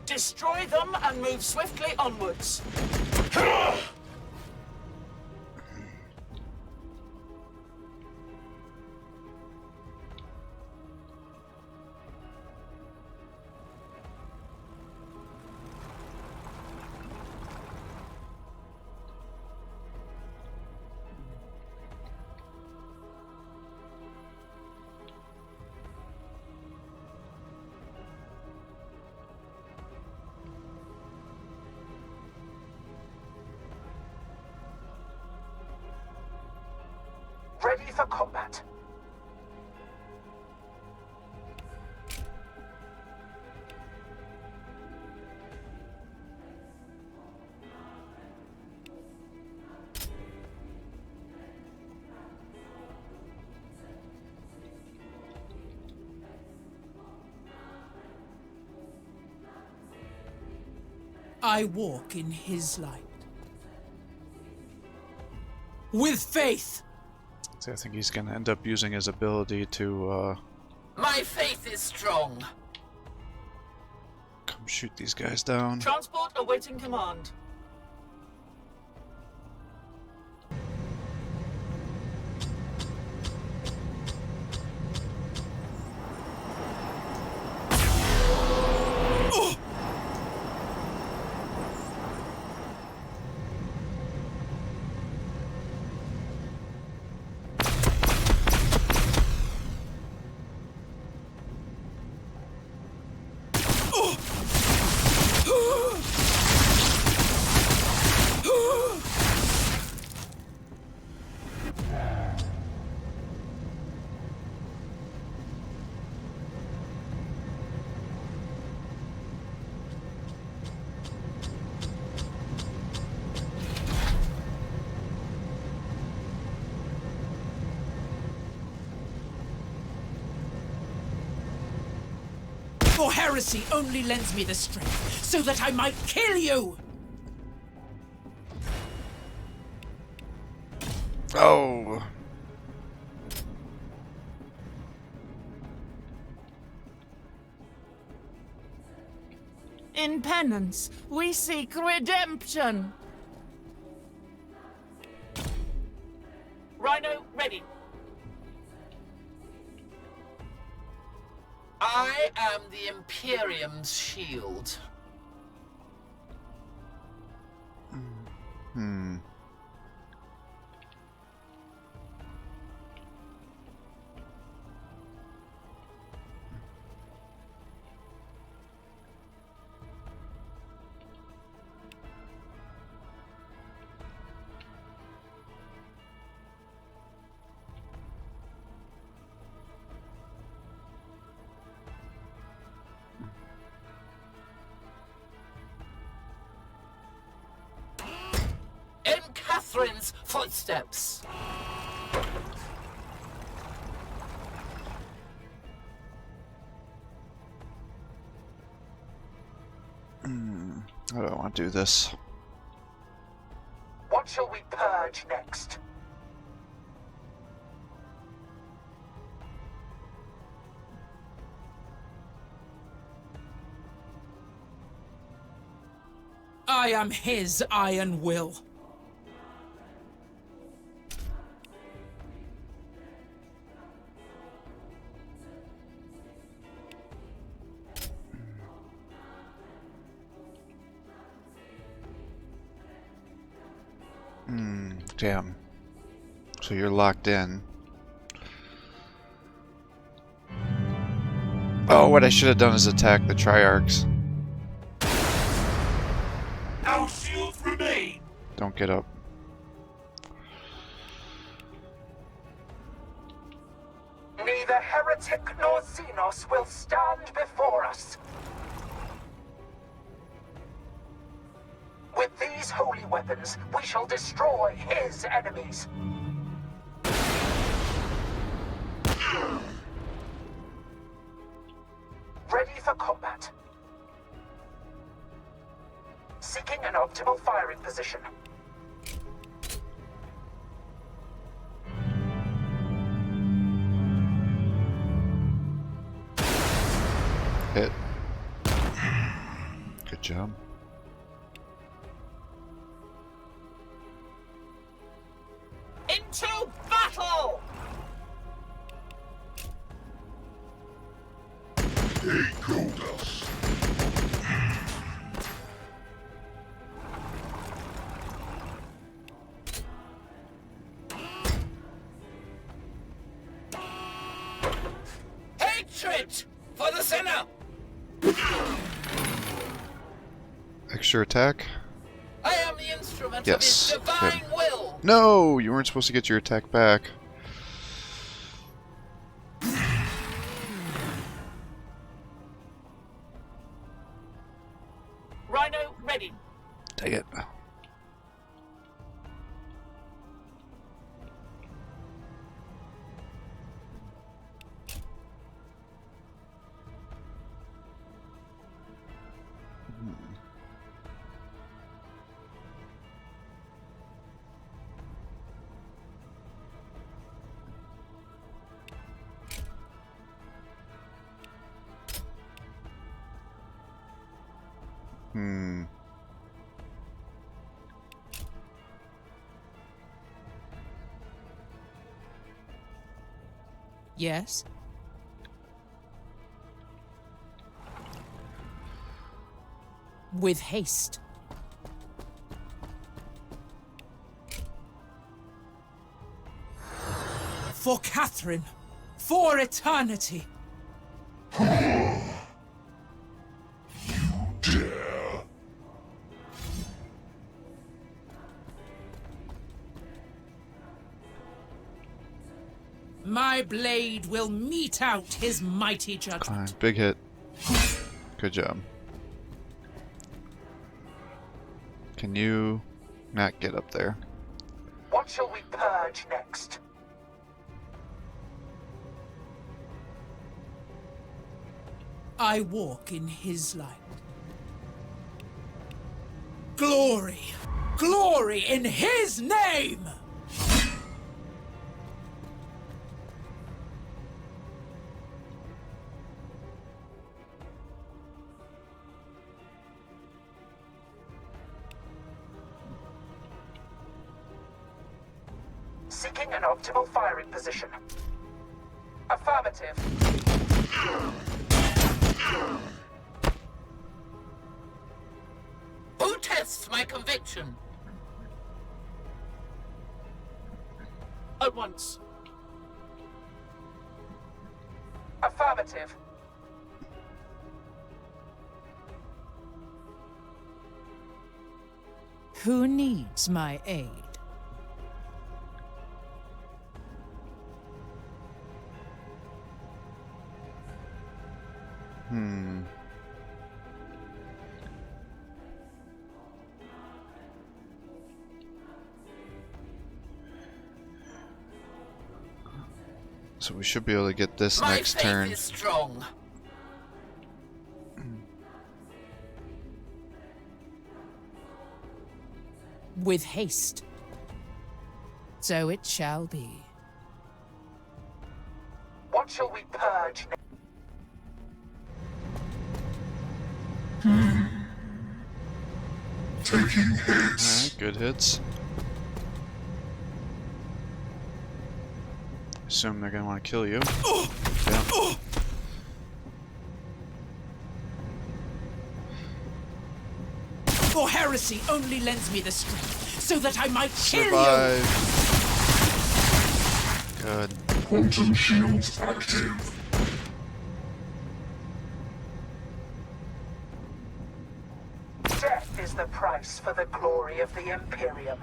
Destroy them and move swiftly onwards. Ready for combat. I walk in his light. With faith! See, I think he's gonna end up using his ability to My faith is strong. come shoot these guys down. Transport awaiting command. Your heresy only lends me the strength so that I might kill you! Oh! In penance, we seek redemption. Rhino, ready. I am the Imperium's shield. Hmm. In Catherine's footsteps. How do I want to do this? What shall we purge next? I am his iron will. Damn. So you're locked in. Oh, what I should have done is attack the Triarchs. Our shields remain. Don't get up. Neither heretic nor Xenos will stand before us. With these holy weapons, we shall destroy his enemies. Ready for combat. Seeking an optimal firing position. Hit. Good job. Into battle! They killed us. Hatred for the sinner! Extra attack? I am the instrument Yes. of his divine Good. will! No! You weren't supposed to get your attack back. Rhino, ready. Dang it. Yes? With haste. For Catherine. For eternity. Dare. My blade will mete out his mighty judgment. Big hit. Good job. Can you not get up there? What shall we purge next? I walk in his light. Glory! Glory in his name! Seeking an optimal firing position. Affirmative. Who tests my conviction? At once. Affirmative. Who needs my aid? So we should be able to get this My next faith turn. is strong. With haste. So it shall be. What shall we purge next? Taking hits. Alright, good hits. Assume they're gonna want to kill you. Yeah. For heresy only lends me the strength, so that I might kill you! Survive. Good. Quantum shields active. Death is the price for the glory of the Imperium.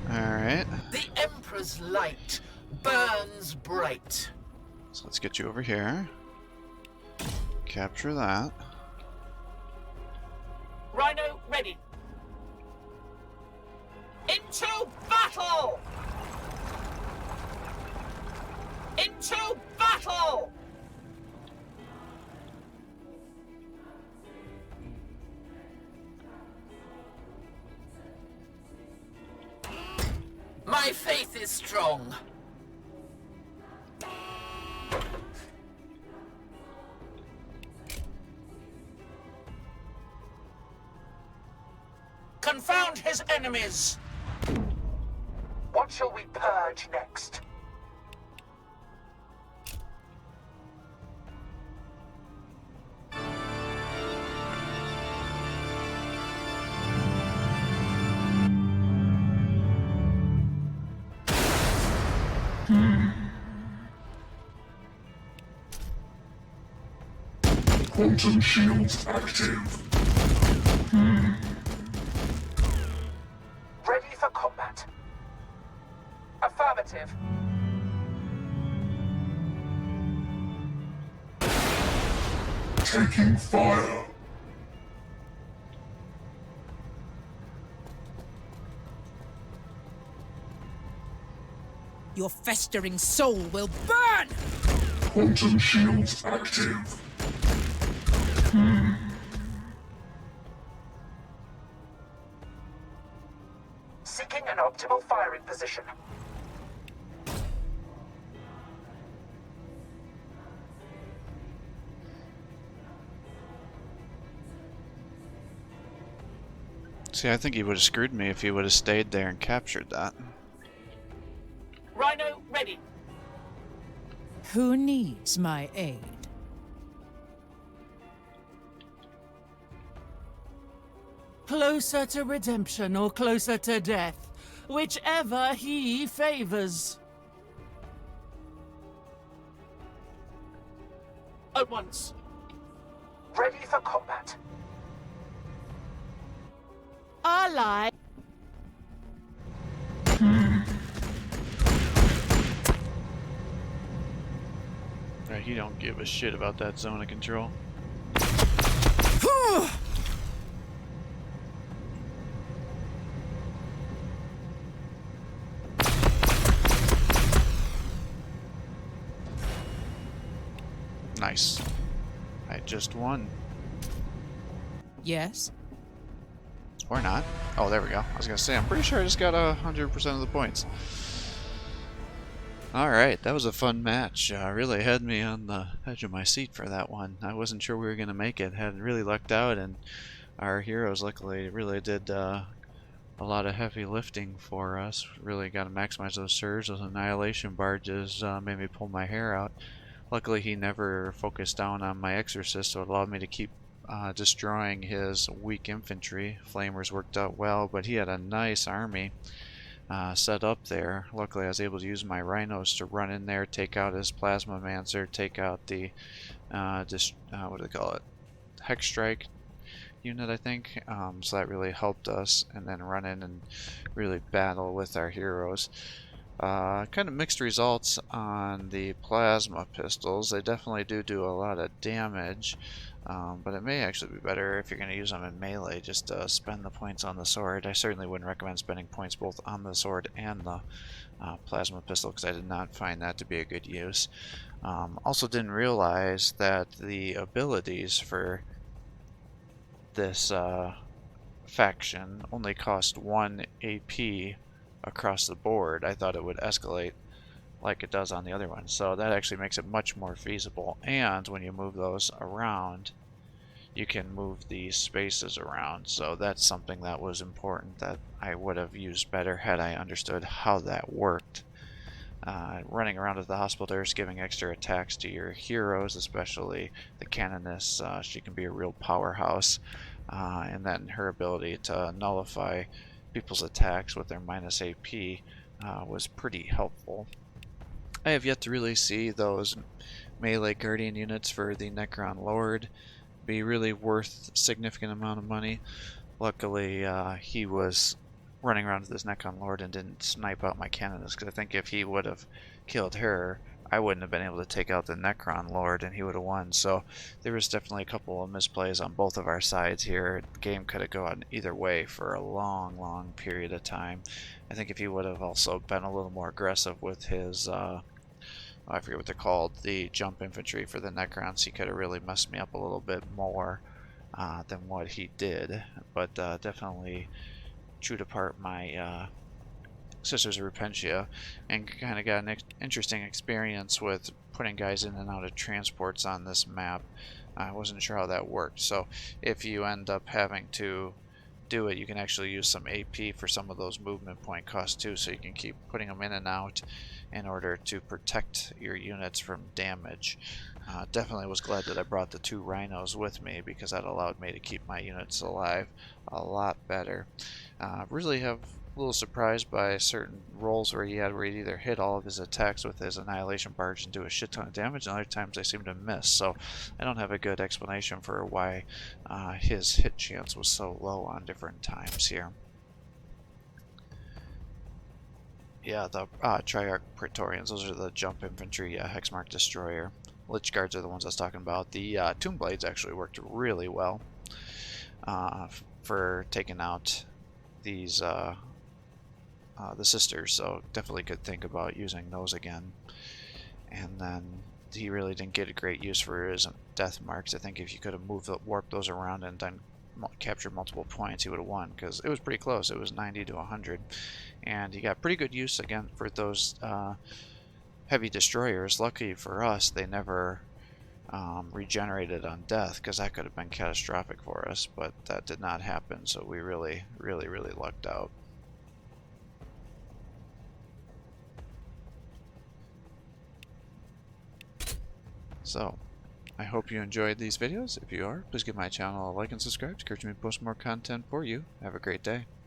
Alright. The Emperor's light burns bright. So let's get you over here. Capture that. Rhino ready. Into battle! Into battle! My faith is strong. Confound his enemies! What shall we purge next? Quantum shields active. Ready for combat. Affirmative. Taking fire. Your festering soul will burn! Quantum shields active. Seeking an optimal firing position. See, I think he would have screwed me if he would have stayed there and captured that. Rhino ready. Who needs my aid? Closer to redemption or closer to death, whichever he favors. At once. Ready for combat. Ally. Right, he don't give a shit about that zone of control. Nice. I just won. Yes? Or not. Oh, there we go. I was gonna say, I'm pretty sure I just got 100% of the points. Alright, that was a fun match. Really had me on the edge of my seat for that one. I wasn't sure we were gonna make it. Had really lucked out, and our heroes luckily really did a lot of heavy lifting for us. Really got to maximize those surges. Those annihilation barges made me pull my hair out. Luckily, he never focused down on my exorcist, so it allowed me to keep destroying his weak infantry. Flamers worked out well, but he had a nice army set up there. Luckily, I was able to use my rhinos to run in there, take out his plasma mancer, take out the what do they call it? Hex strike unit, I think. So that really helped us, and then run in and really battle with our heroes. Kind of mixed results on the plasma pistols. They definitely do a lot of damage, but it may actually be better if you're going to use them in melee, just spend the points on the sword. I certainly wouldn't recommend spending points both on the sword and the plasma pistol, because I did not find that to be a good use. Also didn't realize that the abilities for this faction only cost 1 AP across the board. I thought it would escalate like it does on the other one, so that actually makes it much more feasible. And when you move those around, you can move these spaces around, so that's something that was important that I would have used better had I understood how that worked. Running around with the hospitallers, giving extra attacks to your heroes, especially the canoness. She can be a real powerhouse, and then her ability to nullify people's attacks with their minus AP was pretty helpful. I have yet to really see those melee guardian units for the Necron Lord be really worth a significant amount of money. Luckily, he was running around with this Necron Lord and didn't snipe out my canoness, because I think if he would have killed her, I wouldn't have been able to take out the Necron Lord and he would have won. So there was definitely a couple of misplays on both of our sides here. The game could have gone either way for a long period of time. I think if he would have also been a little more aggressive with his I forget what they're called, the jump infantry for the Necrons, he could have really messed me up a little bit more than what he did. But definitely chewed apart my Sisters of Repentia, and kind of got an interesting experience with putting guys in and out of transports on this map. I wasn't sure how that worked, so if you end up having to do it, you can actually use some AP for some of those movement point costs too, so you can keep putting them in and out in order to protect your units from damage. Definitely was glad that I brought the 2 rhinos with me, because that allowed me to keep my units alive a lot better. Really have a little surprised by certain rolls where he'd either hit all of his attacks with his annihilation barge and do a shit ton of damage, and other times they seem to miss. So I don't have a good explanation for why his hit chance was so low on different times here. Yeah, the Triarch Praetorians, those are the jump infantry Hexmark Destroyer. Lich Guards are the ones I was talking about. The Tomb Blades actually worked really well for taking out these the sisters, so definitely could think about using those again. And then he really didn't get a great use for his death marks. I think if you could have warped those around and then captured multiple points, he would have won, because it was pretty close. It was 90 to 100, and he got pretty good use again for those heavy destroyers. Lucky for us, they never regenerated on death, because that could have been catastrophic for us, but that did not happen, so we really lucked out. So, I hope you enjoyed these videos. If you are, please give my channel a like and subscribe to encourage me to post more content for you. Have a great day.